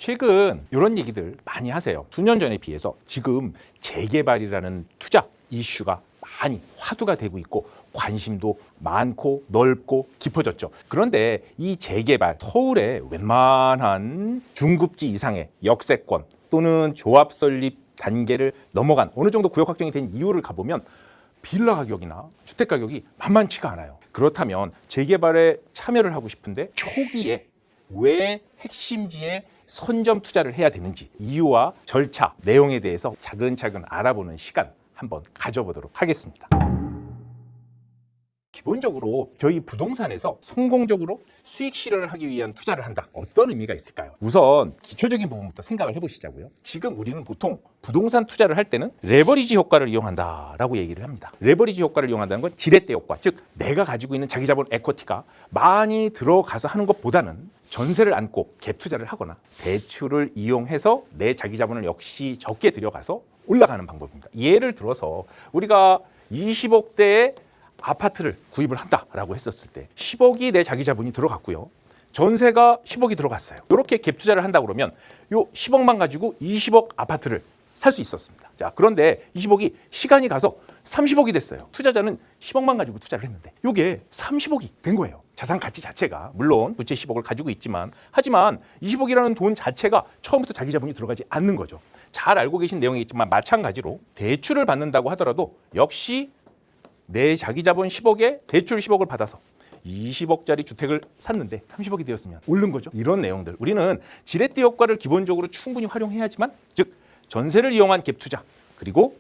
최근 이런 얘기들 많이 하세요. 수년 전에 비해서 지금 재개발이라는 투자 이슈가 많이 화두가 되고 있고 관심도 많고 넓고 깊어졌죠. 그런데 이 재개발, 서울의 웬만한 중급지 이상의 역세권 또는 조합 설립 단계를 넘어간 어느 정도 구역 확정이 된 이유를 가보면 빌라 가격이나 주택 가격이 만만치가 않아요. 그렇다면 재개발에 참여를 하고 싶은데 초기에 왜 핵심지에 선점 투자를 해야 되는지 이유와 절차, 내용에 대해서 차근차근 알아보는 시간 한번 가져보도록 하겠습니다. 기본적으로 저희 부동산에서 성공적으로 수익 실현을 하기 위한 투자를 한다. 어떤 의미가 있을까요? 우선 기초적인 부분부터 생각을 해보시자고요. 지금 우리는 보통 부동산 투자를 할 때는 레버리지 효과를 이용한다라고 얘기를 합니다. 레버리지 효과를 이용한다는 건 지렛대 효과, 즉 내가 가지고 있는 자기 자본 에쿼티가 많이 들어가서 하는 것보다는 전세를 안고 갭 투자를 하거나 대출을 이용해서 내 자기 자본을 역시 적게 들여가서 올라가는 방법입니다. 예를 들어서 우리가 20억대의 아파트를 구입을 한다라고 했었을 때 10억이 내 자기 자본이 들어갔고요. 전세가 10억이 들어갔어요. 이렇게 갭 투자를 한다 그러면 요 10억만 가지고 20억 아파트를 살 수 있었습니다. 자, 그런데 20억이 시간이 가서 30억이 됐어요. 투자자는 10억만 가지고 투자를 했는데 이게 30억이 된 거예요. 자산 가치 자체가 물론 부채 10억을 가지고 있지만 하지만 20억이라는 돈 자체가 처음부터 자기 자본이 들어가지 않는 거죠. 잘 알고 계신 내용이겠지만 마찬가지로 대출을 받는다고 하더라도 역시 내 자기 자본 10억에 대출 10억을 받아서 20억짜리 주택을 샀는데 30억이 되었으면 오른 거죠. 이런 내용들 우리는 지렛대 효과를 기본적으로 충분히 활용해야지만, 즉 전세를 이용한 갭 투자 그리고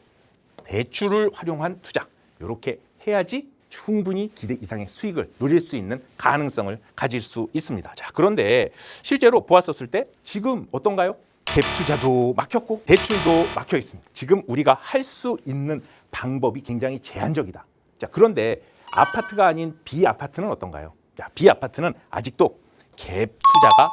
대출을 활용한 투자, 이렇게 해야지 충분히 기대 이상의 수익을 누릴 수 있는 가능성을 가질 수 있습니다. 자, 그런데 실제로 보았었을 때 지금 어떤가요? 갭 투자도 막혔고 대출도 막혀 있습니다. 지금 우리가 할 수 있는 방법이 굉장히 제한적이다. 자, 그런데 아파트가 아닌 비아파트는 어떤가요? 자, 비아파트는 아직도 갭 투자가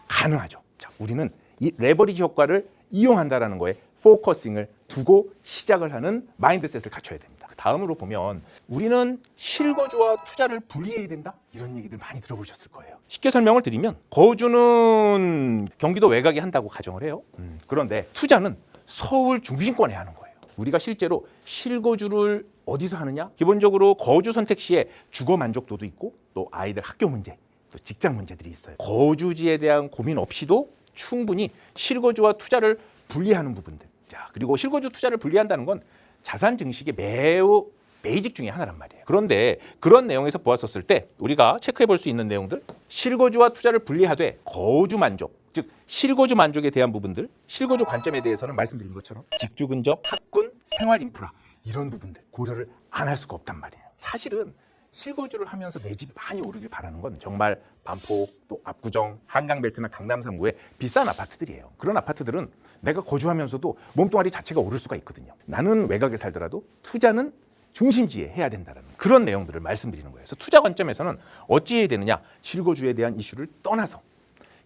가능하죠. 자, 우리는 이 레버리지 효과를 이용한다라는 거에 포커싱을 두고 시작을 하는 마인드셋을 갖춰야 됩니다. 다음으로 보면 우리는 실거주와 투자를 분리해야 된다? 이런 얘기들 많이 들어보셨을 거예요. 쉽게 설명을 드리면 거주는 경기도 외곽에 한다고 가정을 해요. 그런데 투자는 서울 중심권에 하는 거예요. 우리가 실제로 실거주를 어디서 하느냐? 기본적으로 거주 선택 시에 주거 만족도도 있고 또 아이들 학교 문제, 또 직장 문제들이 있어요. 거주지에 대한 고민 없이도 충분히 실거주와 투자를 분리하는 부분들. 자, 그리고 실거주 투자를 분리한다는 건 자산 증식의 매우 베이직 중에 하나란 말이에요. 그런데 그런 내용에서 보았었을 때 우리가 체크해 볼 수 있는 내용들, 실거주와 투자를 분리하되 거주 만족, 즉 실거주 만족에 대한 부분들, 실거주 관점에 대해서는 말씀드린 것처럼 직주 근접, 학군, 생활 인프라 이런 부분들 고려를 안 할 수가 없단 말이에요. 사실은 실거주를 하면서 내 집이 많이 오르길 바라는 건 정말 반포, 또 압구정, 한강벨트나 강남 3구의 비싼 아파트들이에요. 그런 아파트들은 내가 거주하면서도 몸뚱아리 자체가 오를 수가 있거든요. 나는 외곽에 살더라도 투자는 중심지에 해야 된다는 그런 내용들을 말씀드리는 거예요. 그래서 투자 관점에서는 어찌 해야 되느냐, 실거주에 대한 이슈를 떠나서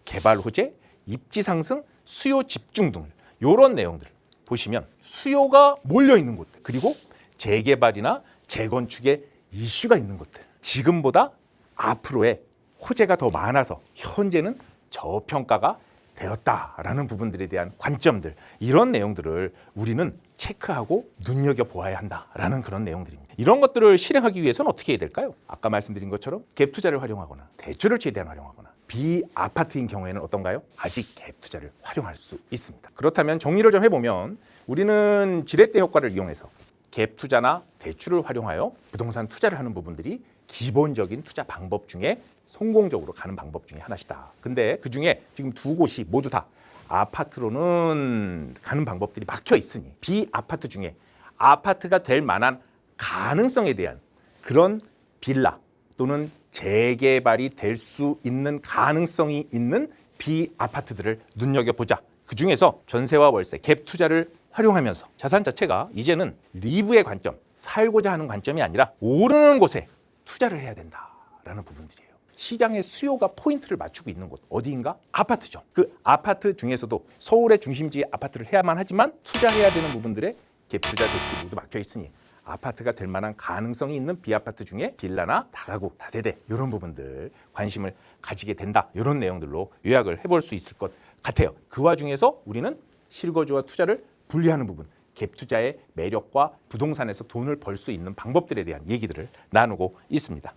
개발 호재, 입지 상승, 수요 집중 등 이런 내용들을 보시면 수요가 몰려 있는 곳들, 그리고 재개발이나 재건축의 이슈가 있는 곳들, 지금보다 앞으로의 호재가 더 많아서 현재는 저평가가 되었다라는 부분들에 대한 관점들, 이런 내용들을 우리는 체크하고 눈여겨보아야 한다라는 그런 내용들입니다. 이런 것들을 실행하기 위해서는 어떻게 해야 될까요? 아까 말씀드린 것처럼 갭 투자를 활용하거나 대출을 최대한 활용하거나, 비아파트인 경우에는 어떤가요? 아직 갭 투자를 활용할 수 있습니다. 그렇다면 정리를 좀 해보면 우리는 지렛대 효과를 이용해서 갭 투자나 대출을 활용하여 부동산 투자를 하는 부분들이 기본적인 투자 방법 중에 성공적으로 가는 방법 중에 하나시다. 근데 그중에 지금 두 곳이 모두 다 아파트로는 가는 방법들이 막혀 있으니 비아파트 중에 아파트가 될 만한 가능성에 대한 그런 빌라 또는 재개발이 될 수 있는 가능성이 있는 비아파트들을 눈여겨보자. 그중에서 전세와 월세, 갭 투자를 활용하면서 자산 자체가 이제는 리브의 관점, 살고자 하는 관점이 아니라 오르는 곳에 투자를 해야 된다라는 부분들이에요. 시장의 수요가 포인트를 맞추고 있는 곳 어디인가? 아파트죠. 그 아파트 중에서도 서울의 중심지에 아파트를 해야만 하지만 투자해야 되는 부분들에 갭 투자 대출이 모두 막혀 있으니 아파트가 될 만한 가능성이 있는 비아파트 중에 빌라나 다가구, 다세대 이런 부분들 관심을 가지게 된다. 이런 내용들로 요약을 해볼 수 있을 것 같아요. 그 와중에서 우리는 실거주와 투자를 분리하는 부분, 갭 투자의 매력과 부동산에서 돈을 벌 수 있는 방법들에 대한 얘기들을 나누고 있습니다.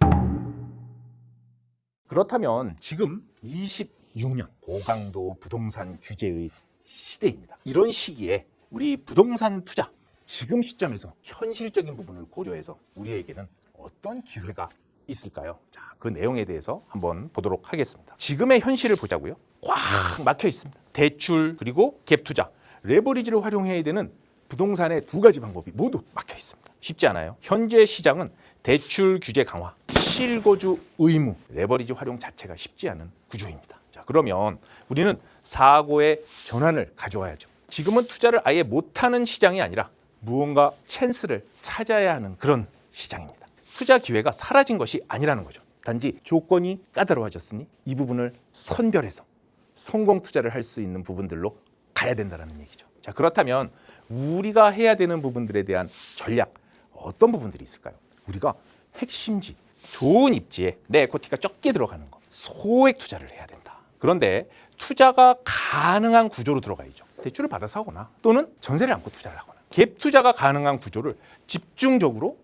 그렇다면 지금 26년 고강도 부동산 규제의 시대입니다. 이런 시기에 우리 부동산 투자 지금 시점에서 현실적인 부분을 고려해서 우리에게는 어떤 기회가 있을까요? 자, 그 내용에 대해서 한번 보도록 하겠습니다. 지금의 현실을 보자고요. 꽉 막혀 있습니다. 대출 그리고 갭 투자, 레버리지를 활용해야 되는 부동산의 두 가지 방법이 모두 막혀 있습니다. 쉽지 않아요. 현재 시장은 대출 규제 강화, 실거주 의무, 레버리지 활용 자체가 쉽지 않은 구조입니다. 자, 그러면 우리는 사고의 전환을 가져와야죠. 지금은 투자를 아예 못하는 시장이 아니라 무언가 찬스를 찾아야 하는 그런 시장입니다. 투자 기회가 사라진 것이 아니라는 거죠. 단지 조건이 까다로워졌으니 이 부분을 선별해서 성공 투자를 할 수 있는 부분들로 가야 된다는 얘기죠. 자, 그렇다면 우리가 해야 되는 부분들에 대한 전략 어떤 부분들이 있을까요? 우리가 핵심지, 좋은 입지에 내 에코티가 적게 들어가는 거, 소액 투자를 해야 된다. 그런데 투자가 가능한 구조로 들어가야죠. 대출을 받아서 하거나 또는 전세를 안고 투자를 하거나 갭 투자가 가능한 구조를 집중적으로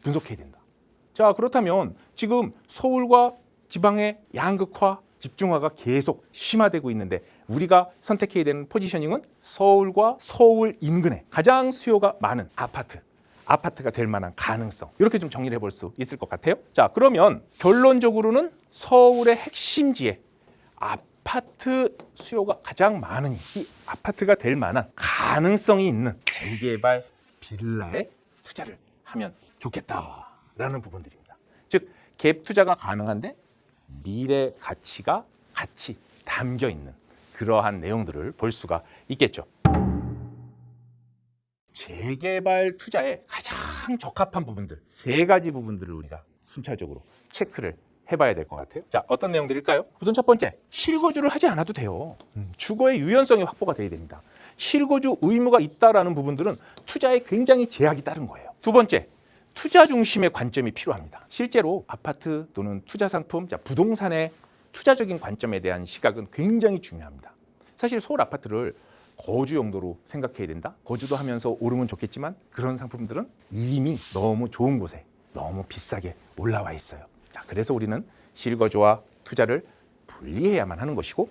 분석해야 된다. 자, 그렇다면 지금 서울과 지방의 양극화, 집중화가 계속 심화되고 있는데 우리가 선택해야 되는 포지셔닝은 서울과 서울 인근에 가장 수요가 많은 아파트가 될 만한 가능성, 이렇게 좀 정리를 해볼 수 있을 것 같아요. 자, 그러면 결론적으로는 서울의 핵심지에 아파트 수요가 가장 많으니 이 아파트가 될 만한 가능성이 있는 재개발 빌라에 투자를 하면 좋겠다라는 부분들입니다. 즉, 갭 투자가 가능한데 미래 가치가 같이 담겨 있는 그러한 내용들을 볼 수가 있겠죠. 재개발 투자에 가장 적합한 부분들, 세 가지 부분들을 우리가 순차적으로 체크를 해봐야 될 것 같아요. 자, 어떤 내용들일까요? 우선 첫 번째, 실거주를 하지 않아도 돼요. 주거의 유연성이 확보가 돼야 됩니다. 실거주 의무가 있다라는 부분들은 투자에 굉장히 제약이 따른 거예요. 두 번째, 투자 중심의 관점이 필요합니다. 실제로 아파트 또는 투자 상품, 부동산의 투자적인 관점에 대한 시각은 굉장히 중요합니다. 사실 서울 아파트를 거주 용도로 생각해야 된다. 거주도 하면서 오르면 좋겠지만 그런 상품들은 이미 너무 좋은 곳에 너무 비싸게 올라와 있어요. 자, 그래서 우리는 실거주와 투자를 분리해야만 하는 것이고,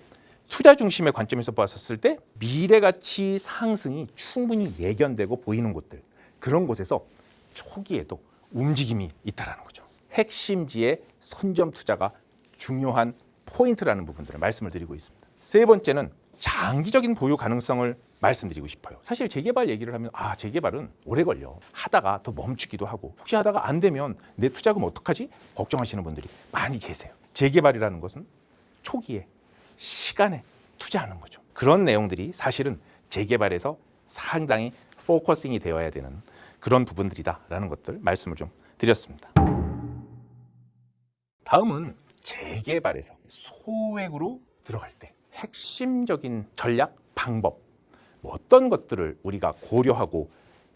투자 중심의 관점에서 봤었을 때 미래 가치 상승이 충분히 예견되고 보이는 곳들, 그런 곳에서 초기에도 움직임이 있다는 거죠. 핵심지의 선점 투자가 중요한 포인트라는 부분들을 말씀을 드리고 있습니다. 세 번째는 장기적인 보유 가능성을 말씀드리고 싶어요. 사실 재개발 얘기를 하면 재개발은 오래 걸려. 하다가 또 멈추기도 하고 혹시 하다가 안 되면 내 투자금 어떡하지? 걱정하시는 분들이 많이 계세요. 재개발이라는 것은 초기에 시간에 투자하는 거죠. 그런 내용들이 사실은 재개발에서 상당히 포커싱이 되어야 되는 그런 부분들이다라는 것들 말씀을 좀 드렸습니다. 다음은 재개발에서 소액으로 들어갈 때 핵심적인 전략, 방법, 어떤 것들을 우리가 고려하고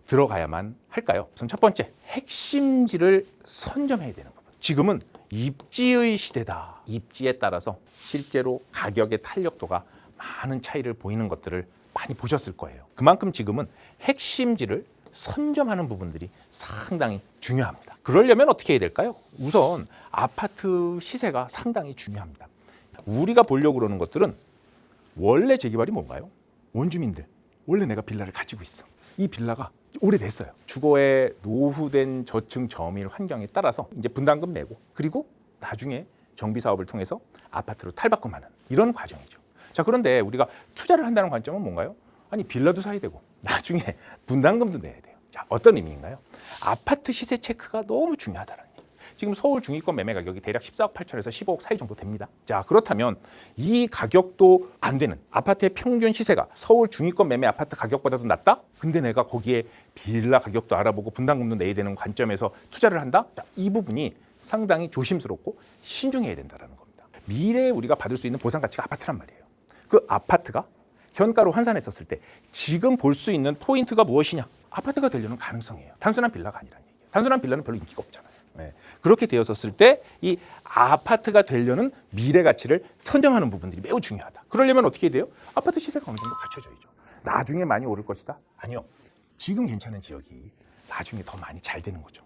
들어가야만 할까요? 우선 첫 번째, 핵심지를 선점해야 되는 부분. 지금은 입지의 시대다. 입지에 따라서 실제로 가격의 탄력도가 많은 차이를 보이는 것들을 많이 보셨을 거예요. 그만큼 지금은 핵심지를 선점하는 부분들이 상당히 중요합니다. 그러려면 어떻게 해야 될까요? 우선 아파트 시세가 상당히 중요합니다. 우리가 보려고 그러는 것들은 원래 재개발이 뭔가요? 원주민들, 원래 내가 빌라를 가지고 있어. 이 빌라가 오래됐어요. 주거의 노후된 저층 저밀 환경에 따라서 이제 분담금 내고 그리고 나중에 정비 사업을 통해서 아파트로 탈바꿈하는 이런 과정이죠. 자, 그런데 우리가 투자를 한다는 관점은 뭔가요? 아니, 빌라도 사야 되고 나중에 분담금도 내야 돼요. 자, 어떤 의미인가요? 아파트 시세 체크가 너무 중요하다는 얘기예요. 지금 서울 중위권 매매 가격이 대략 14억 8천에서 15억 사이 정도 됩니다. 자, 그렇다면 이 가격도 안 되는 아파트의 평균 시세가 서울 중위권 매매 아파트 가격보다도 낮다? 근데 내가 거기에 빌라 가격도 알아보고 분담금도 내야 되는 관점에서 투자를 한다? 자, 이 부분이 상당히 조심스럽고 신중해야 된다는 겁니다. 미래에 우리가 받을 수 있는 보상 가치가 아파트란 말이에요. 그 아파트가 현가로 환산했었을 때 지금 볼 수 있는 포인트가 무엇이냐? 아파트가 되려는 가능성이에요. 단순한 빌라가 아니라는 얘기예요. 단순한 빌라는 별로 인기가 없잖아요. 그렇게 되었었을 때 이 아파트가 되려는 미래 가치를 선점하는 부분들이 매우 중요하다. 그러려면 어떻게 해야 돼요? 아파트 시세가 어느 정도 갖춰져야죠. 나중에 많이 오를 것이다? 아니요. 지금 괜찮은 지역이 나중에 더 많이 잘 되는 거죠.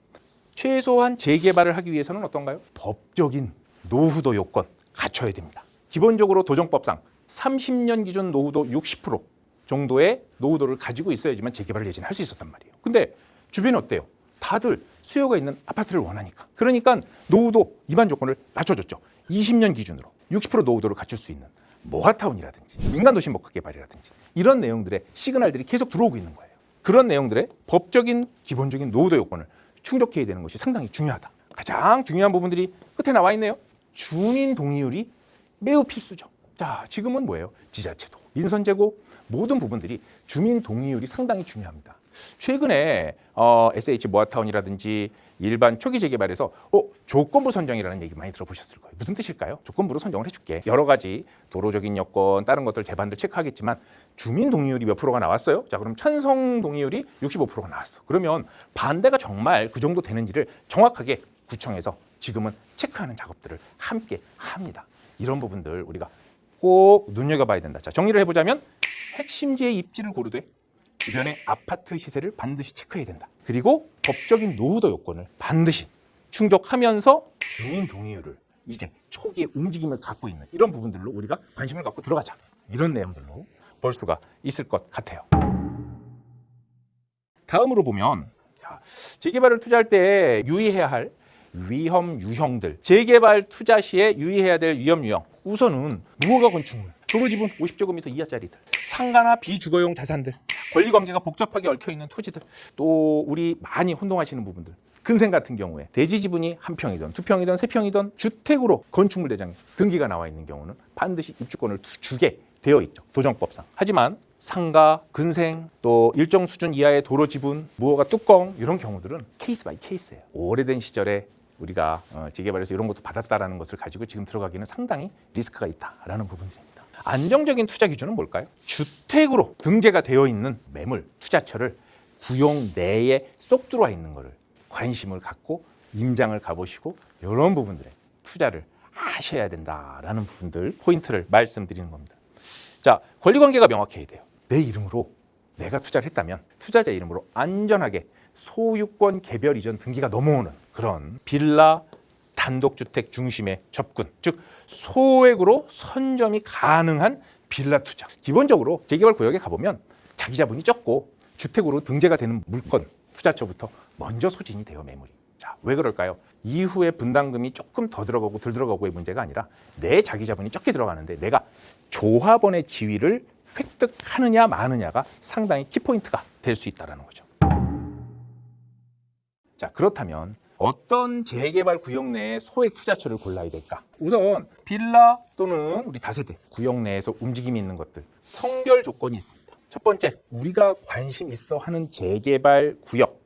최소한 재개발을 하기 위해서는 어떤가요? 법적인 노후도 요건 갖춰야 됩니다. 기본적으로 도정법상 30년 기준 노후도 60% 정도의 노후도를 가지고 있어야지만 재개발을 예전에 할 수 있었단 말이에요. 근데 주변이 어때요? 다들 수요가 있는 아파트를 원하니까. 그러니까 노후도 위반 조건을 낮춰줬죠. 20년 기준으로 60% 노후도를 갖출 수 있는 모아타운이라든지 민간도시 목합개발이라든지 이런 내용들의 시그널들이 계속 들어오고 있는 거예요. 그런 내용들의 법적인 기본적인 노후도 요건을 충족해야 되는 것이 상당히 중요하다. 가장 중요한 부분들이 끝에 나와 있네요. 주민 동의율이 매우 필수죠. 자, 지금은 뭐예요? 지자체도, 인선제고 모든 부분들이 주민 동의율이 상당히 중요합니다. 최근에 SH 모아타운이라든지 일반 초기 재개발에서 조건부 선정이라는 얘기 많이 들어보셨을 거예요. 무슨 뜻일까요? 조건부로 선정을 해줄게. 여러 가지 도로적인 여건, 다른 것들 제반들 체크하겠지만 주민 동의율이 몇 프로가 나왔어요? 자, 그럼 찬성 동의율이 65%가 나왔어. 그러면 반대가 정말 그 정도 되는지를 정확하게 구청에서 지금은 체크하는 작업들을 함께 합니다. 이런 부분들 우리가 꼭 눈여겨봐야 된다. 자, 정리를 해보자면 핵심지의 입지를 고르되 주변의 아파트 시세를 반드시 체크해야 된다. 그리고 법적인 노후도 요건을 반드시 충족하면서 주민 동의율을 이제 초기에 움직임을 갖고 있는 이런 부분들로 우리가 관심을 갖고 들어가자. 이런 내용들로 볼 수가 있을 것 같아요. 다음으로 보면 재개발을 투자할 때 유의해야 할 위험 유형들, 재개발 투자 시에 유의해야 될 위험 유형. 우선은 무허가 건축물, 도로지분 50제곱미터 이하짜리들, 상가나 비주거용 자산들, 권리관계가 복잡하게 얽혀있는 토지들, 또 우리 많이 혼동하시는 부분들. 근생 같은 경우에 대지 지분이 1평이든 2평이든 3평이든 주택으로 건축물 대장에 등기가 나와 있는 경우는 반드시 입주권을 주게 되어 있죠. 도정법상. 하지만 상가, 근생, 또 일정 수준 이하의 도로 지분, 무허가 뚜껑 이런 경우들은 케이스 바이 케이스예요. 오래된 시절에 우리가 재개발에서 이런 것도 받았다라는 것을 가지고 지금 들어가기는 상당히 리스크가 있다라는 부분입니다. 안정적인 투자 기준은 뭘까요? 주택으로 등재가 되어 있는 매물, 투자처를 구용 내에 쏙 들어와 있는 것을 관심을 갖고 임장을 가보시고 이런 부분들에 투자를 하셔야 된다라는 부분들 포인트를 말씀드리는 겁니다. 자, 권리관계가 명확해야 돼요. 내 이름으로 내가 투자를 했다면 투자자 이름으로 안전하게 소유권 개별 이전 등기가 넘어오는 그런 빌라 단독주택 중심의 접근, 즉 소액으로 선점이 가능한 빌라 투자. 기본적으로 재개발 구역에 가보면 자기 자본이 적고 주택으로 등재가 되는 물건 투자처부터 먼저 소진이 돼요, 매물이. 자, 왜 그럴까요? 이후에 분담금이 조금 더 들어가고 덜 들어가고의 문제가 아니라 내 자기 자본이 적게 들어가는데 내가 조합원의 지위를 획득하느냐 마느냐가 상당히 키포인트가 될 수 있다는 거죠. 자, 그렇다면 어떤 재개발 구역 내에 소액 투자처를 골라야 될까? 우선 빌라 또는 우리 다세대 구역 내에서 움직임이 있는 것들, 성별 조건이 있습니다. 첫 번째, 우리가 관심 있어 하는 재개발 구역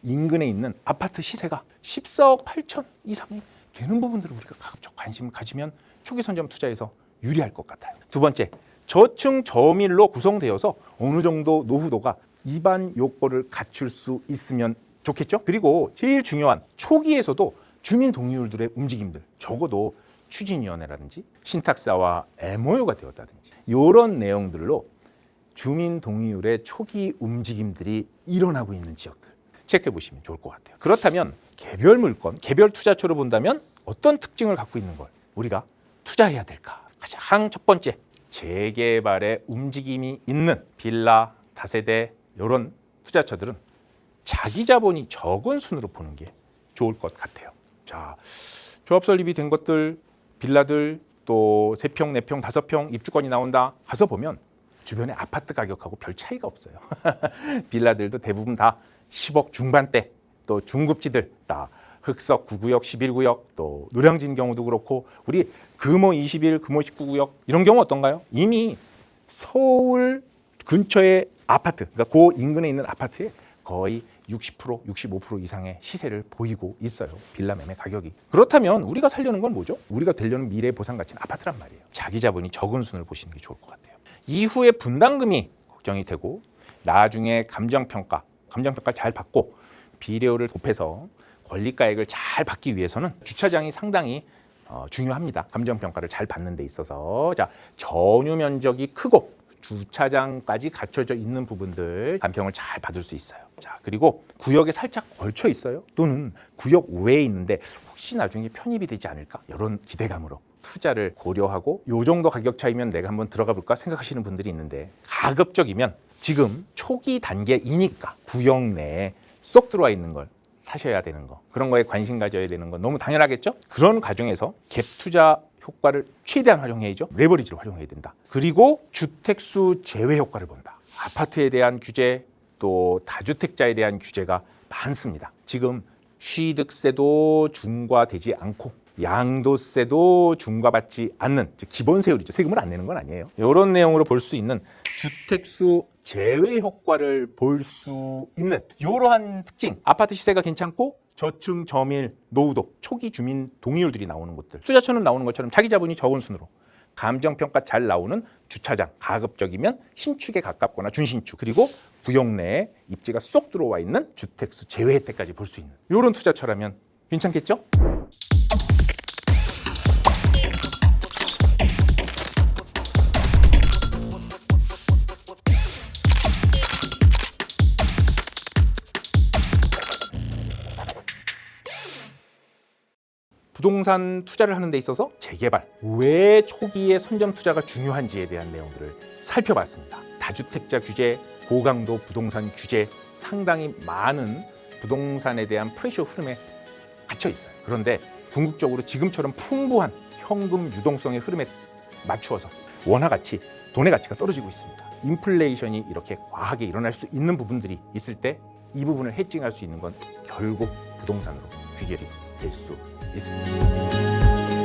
인근에 있는 아파트 시세가 14억 8천 이상이 되는 부분들을 우리가 가급적 관심을 가지면 초기 선점 투자에서 유리할 것 같아요. 두 번째, 저층 저밀로 구성되어서 어느 정도 노후도가 입안 요건을 갖출 수 있으면 좋겠죠? 그리고 제일 중요한 초기에서도 주민 동의율들의 움직임들, 적어도 추진위원회라든지 신탁사와 MOU가 되었다든지 이런 내용들로 주민 동의율의 초기 움직임들이 일어나고 있는 지역들 체크해 보시면 좋을 것 같아요. 그렇다면 개별 물건, 개별 투자처로 본다면 어떤 특징을 갖고 있는 걸 우리가 투자해야 될까? 가장 첫 번째, 재개발의 움직임이 있는 빌라, 다세대 이런 투자처들은 자기 자본이 적은 순으로 보는 게 좋을 것 같아요. 자, 조합 설립이 된 것들, 빌라들 또 3평, 4평, 5평 입주권이 나온다 가서 보면 주변의 아파트 가격하고 별 차이가 없어요. 빌라들도 대부분 다 10억 중반대, 또 중급지들 다 흑석 9구역, 11구역, 또 노량진 경우도 그렇고 우리 금호 21, 금호 19구역 이런 경우 어떤가요? 이미 서울 근처의 아파트, 그러니까 그 인근에 있는 아파트에 거의 60%, 65% 이상의 시세를 보이고 있어요. 빌라 매매 가격이. 그렇다면 우리가 살려는 건 뭐죠? 우리가 되려는 미래 보상 가치는 아파트란 말이에요. 자기 자본이 적은 순을 보시는 게 좋을 것 같아요. 이후에 분담금이 걱정이 되고 나중에 감정평가 잘 받고 비례율을 곱해서 권리가액을 잘 받기 위해서는 주차장이 상당히 중요합니다. 감정평가를 잘 받는 데 있어서 자, 전유 면적이 크고 주차장까지 갖춰져 있는 부분들 감평을 잘 받을 수 있어요. 자, 그리고 구역에 살짝 걸쳐 있어요. 또는 구역 외에 있는데 혹시 나중에 편입이 되지 않을까? 이런 기대감으로 투자를 고려하고 요 정도 가격 차이면 내가 한번 들어가 볼까 생각하시는 분들이 있는데, 가급적이면 지금 초기 단계이니까 구역 내에 쏙 들어와 있는 걸 사셔야 되는 거, 그런 거에 관심 가져야 되는 건 너무 당연하겠죠? 그런 과정에서 갭 투자 효과를 최대한 활용해야죠. 레버리지를 활용해야 된다. 그리고 주택수 제외 효과를 본다. 아파트에 대한 규제, 또 다주택자에 대한 규제가 많습니다. 지금 취득세도 중과되지 않고 양도세도 중과받지 않는, 즉 기본 세율이죠. 세금을 안 내는 건 아니에요. 이런 내용으로 볼 수 있는 주택수 제외 효과를 볼 수 있는 이러한 특징. 아파트 시세가 괜찮고 저층, 저밀, 노후도, 초기 주민 동의율들이 나오는 곳들, 수자촌은 나오는 것처럼 자기 자본이 적은 순으로 감정평가 잘 나오는 주차장, 가급적이면 신축에 가깝거나 준신축, 그리고 구역 내에 입지가 쏙 들어와 있는 주택수 제외 혜택까지 볼 수 있는 이런 투자처라면 괜찮겠죠? 부동산 투자를 하는 데 있어서 재개발, 왜 초기에 선점 투자가 중요한지에 대한 내용들을 살펴봤습니다. 다주택자 규제, 고강도 부동산 규제, 상당히 많은 부동산에 대한 프레셔 흐름에 갇혀 있어요. 그런데 궁극적으로 지금처럼 풍부한 현금 유동성의 흐름에 맞추어서 원화 가치, 돈의 가치가 떨어지고 있습니다. 인플레이션이 이렇게 과하게 일어날 수 있는 부분들이 있을 때 이 부분을 해칭할 수 있는 건 결국 부동산으로 귀결이 될 수 있습니다.